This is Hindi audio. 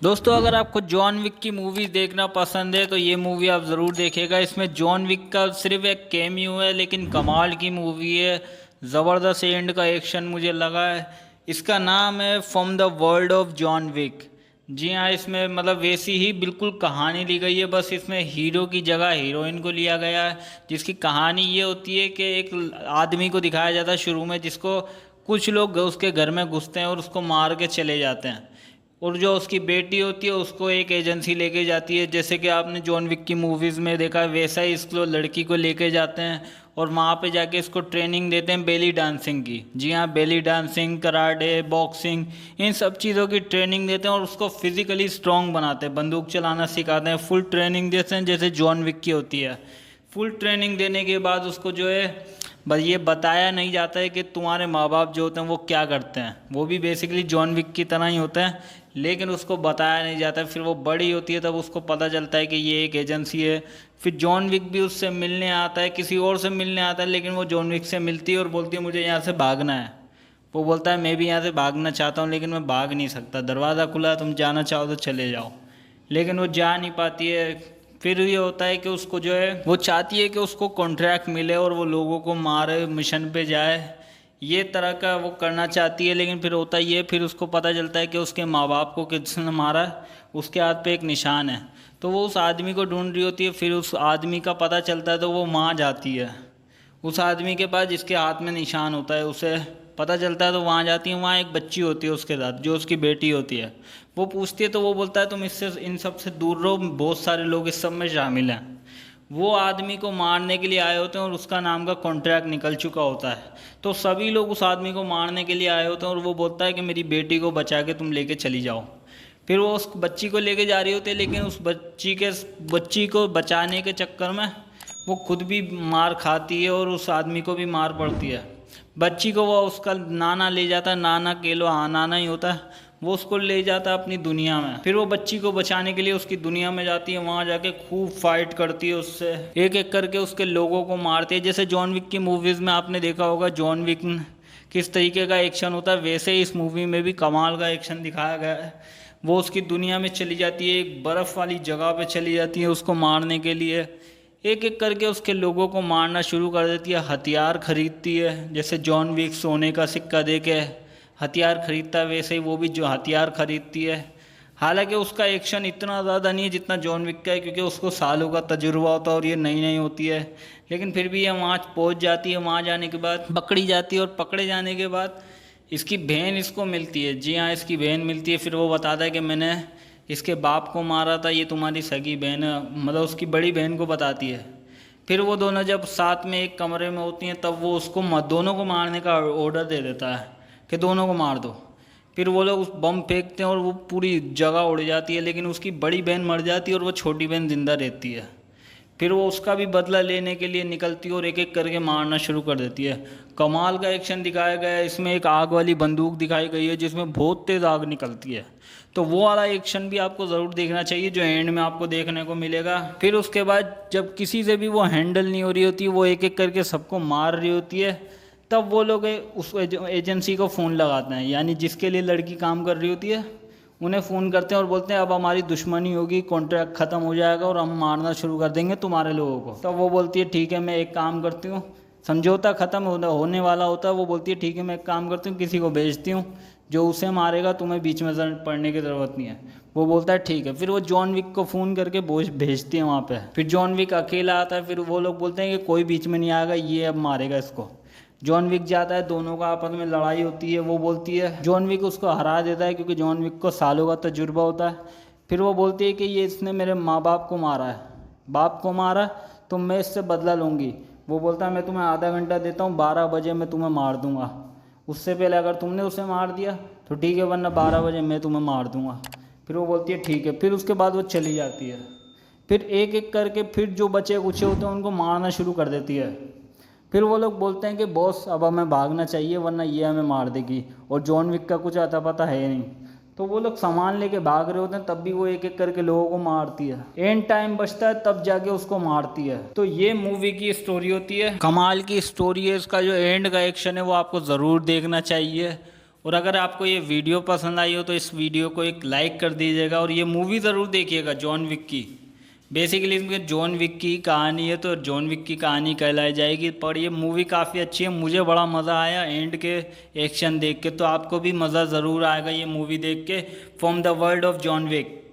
दोस्तों अगर आपको जॉन विक की मूवीज़ देखना पसंद है तो ये मूवी आप ज़रूर देखिएगा। इसमें जॉन विक का सिर्फ एक कैमियो है लेकिन कमाल की मूवी है। ज़बरदस्त एंड का एक्शन मुझे लगा है। इसका नाम है from the world of John Wick. जी हाँ, इसमें मतलब वैसी ही बिल्कुल कहानी ली गई है, बस इसमें हीरो की जगह हीरोइन को लिया गया है। जिसकी कहानी ये होती है कि एक आदमी को दिखाया जाता है शुरू में, जिसको कुछ लोग उसके घर में घुसते हैं और उसको मार के चले जाते हैं। और जो उसकी बेटी होती है उसको एक एजेंसी लेके जाती है, जैसे कि आपने जॉन विक की मूवीज़ में देखा है वैसा ही इसको लड़की को लेके जाते हैं और वहाँ पे जाके इसको ट्रेनिंग देते हैं बेली डांसिंग की। जी हाँ, बेली डांसिंग, कराटे, बॉक्सिंग, इन सब चीज़ों की ट्रेनिंग देते हैं और उसको फिज़िकली स्ट्रॉन्ग बनाते हैं, बंदूक चलाना सिखाते हैं, फुल ट्रेनिंग देते हैं जैसे जॉन विक की होती है। फुल ट्रेनिंग देने के बाद उसको जो है बस ये बताया नहीं जाता है कि तुम्हारे माँ बाप जो होते हैं वो क्या करते हैं। वो भी बेसिकली जॉन विक की तरह ही होते हैं, लेकिन उसको बताया नहीं जाता। फिर वो बड़ी होती है तब उसको पता चलता है कि ये एक एजेंसी है। फिर जॉन विक भी उससे मिलने आता है, किसी और से मिलने आता है, लेकिन वो जॉन विक से मिलती है और बोलती है मुझे यहाँ से भागना है। वो बोलता है मैं भी यहाँ से भागना चाहता हूँ लेकिन मैं भाग नहीं सकता, दरवाज़ा खुला है, तुम जाना चाहो तो चले जाओ। लेकिन वो जा नहीं पाती है। फिर ये होता है कि उसको जो है वो चाहती है कि उसको कॉन्ट्रैक्ट मिले और वो लोगों को मारे, मिशन पे जाए, ये तरह का वो करना चाहती है। लेकिन फिर होता ये, फिर उसको पता चलता है कि उसके माँ बाप को किसने मारा, उसके हाथ पे एक निशान है। तो वो उस आदमी को ढूंढ रही होती है। फिर उस आदमी का पता चलता है तो वो वहाँ जाती है उस आदमी के पास जिसके हाथ में निशान होता है, उसे पता चलता है तो वहाँ जाती है। वहाँ एक बच्ची होती है उसके साथ जो उसकी बेटी होती है। वो पूछती है तो वो बोलता है तुम इससे इन सब से दूर रहो, बहुत सारे लोग इस सब में शामिल हैं। वो आदमी को मारने के लिए आए होते हैं और उसका नाम का कॉन्ट्रैक्ट निकल चुका होता है। तो सभी लोग उस आदमी को मारने के लिए आए होते हैं और वो बोलता है कि मेरी बेटी को बचा के तुम लेके चली जाओ। फिर वो उस बच्ची को लेके जा रही होती है, लेकिन उस बच्ची को बचाने के चक्कर में वो खुद भी मार खाती है और उस आदमी को भी मार पड़ती है। बच्ची को वो उसका नाना ले जाता है, नाना केलो, हाँ नाना ही होता है। वो उसको ले जाता है अपनी दुनिया में। फिर वो बच्ची को बचाने के लिए उसकी दुनिया में जाती है, वहाँ जाके खूब फाइट करती है उससे, एक एक करके उसके लोगों को मारती है। जैसे जॉन विक की मूवीज़ में आपने देखा होगा जॉन विक किस तरीके का एक्शन होता है, वैसे ही इस मूवी में भी कमाल का एक्शन दिखाया गया है। वो उसकी दुनिया में चली जाती है, एक बर्फ़ वाली जगह पे चली जाती है उसको मारने के लिए। एक एक करके उसके लोगों को मारना शुरू कर देती है, हथियार खरीदती है। जैसे जॉन विक सोने का सिक्का दे के हथियार खरीदता है, वैसे ही वो भी जो हथियार खरीदती है। हालांकि उसका एक्शन इतना ज़्यादा नहीं है जितना जॉन विक का है, क्योंकि उसको सालों का तजुर्बा होता है और ये नई नई होती है। लेकिन फिर भी ये वहाँ पहुँच जाती है। वहाँ जाने के बाद पकड़ी जाती है और पकड़े जाने के बाद इसकी बहन इसको मिलती है। जी हाँ, इसकी बहन मिलती है। फिर वो बताता है कि मैंने इसके बाप को मारा था, ये तुम्हारी सगी बहन है, मतलब उसकी बड़ी बहन को बताती है। फिर वो दोनों जब साथ में एक कमरे में होती हैं तब वो उसको दोनों को मारने का ऑर्डर दे देता है कि दोनों को मार दो। फिर वो लोग उस बम फेंकते हैं और वो पूरी जगह उड़ जाती है, लेकिन उसकी बड़ी बहन मर जाती है और वो छोटी बहन जिंदा रहती है। फिर वो उसका भी बदला लेने के लिए निकलती है और एक एक करके मारना शुरू कर देती है। कमाल का एक्शन दिखाया गया है इसमें। एक आग वाली बंदूक दिखाई गई है जिसमें बहुत तेज़ आग निकलती है। तो वो वाला एक्शन भी आपको ज़रूर देखना चाहिए जो एंड में आपको देखने को मिलेगा। फिर उसके बाद जब किसी से भी वो हैंडल नहीं हो रही होती, वो एक एक करके सबको मार रही होती है, तब वो लोग उस एजेंसी को फ़ोन लगाते हैं, यानी जिसके लिए लड़की काम कर रही होती है उन्हें फ़ोन करते हैं और बोलते हैं अब हमारी दुश्मनी होगी, कॉन्ट्रैक्ट ख़त्म हो जाएगा और हम मारना शुरू कर देंगे तुम्हारे लोगों को। तब वो बोलती है ठीक है, मैं एक काम करती हूँ, समझौता ख़त्म होने वाला होता है। वो बोलती है ठीक है, मैं एक काम करती हूँ, किसी को भेजती हूँ जो उसे मारेगा, तुम्हें बीच में पड़ने की ज़रूरत नहीं है। वो बोलता है ठीक है। फिर वो जॉन विक को फ़ोन करके भेजती है वहाँ पे। फिर जॉन विक अकेला आता है। फिर वो लोग बोलते हैं कि कोई बीच में नहीं आएगा, ये अब मारेगा इसको। जॉन विक जाता है, दोनों का आपस में लड़ाई होती है। वो बोलती है, जॉन विक उसको हरा देता है क्योंकि जॉन विक को सालों का तजुर्बा होता है। फिर वो बोलती है कि ये इसने मेरे माँ बाप को मारा है, बाप को मारा, तो मैं इससे बदला लूँगी। वो बोलता है मैं तुम्हें आधा घंटा देता हूँ, 12 बजे मैं तुम्हें मार दूँगा। उससे पहले अगर तुमने उसे मार दिया तो ठीक है, वरना 12 बजे मैं तुम्हें मार दूँगा। फिर वो बोलती है ठीक है। फिर उसके बाद वो चली जाती है। फिर एक एक करके फिर जो बचे कुचे होते हैं उनको मारना शुरू कर देती है। फिर वो लोग बोलते हैं कि बॉस अब हमें भागना चाहिए वरना ये हमें मार देगी, और जॉन विक का कुछ अता पता है नहीं। तो वो लोग सामान लेके भाग रहे होते हैं, तब भी वो एक एक करके लोगों को मारती है। एंड टाइम बचता है तब जाके उसको मारती है। तो ये मूवी की स्टोरी होती है, कमाल की स्टोरी है। इसका जो एंड का एक्शन है वो आपको ज़रूर देखना चाहिए। और अगर आपको ये वीडियो पसंद आई हो तो इस वीडियो को एक लाइक कर दीजिएगा और ये मूवी ज़रूर देखिएगा जॉन विक की। बेसिकली इसमें जॉन विक की कहानी है तो जॉन विक की कहानी कहलाई जाएगी, पर ये मूवी काफ़ी अच्छी है, मुझे बड़ा मज़ा आया एंड के एक्शन देख के, तो आपको भी मज़ा ज़रूर आएगा ये मूवी देख के, from the world of John Wick.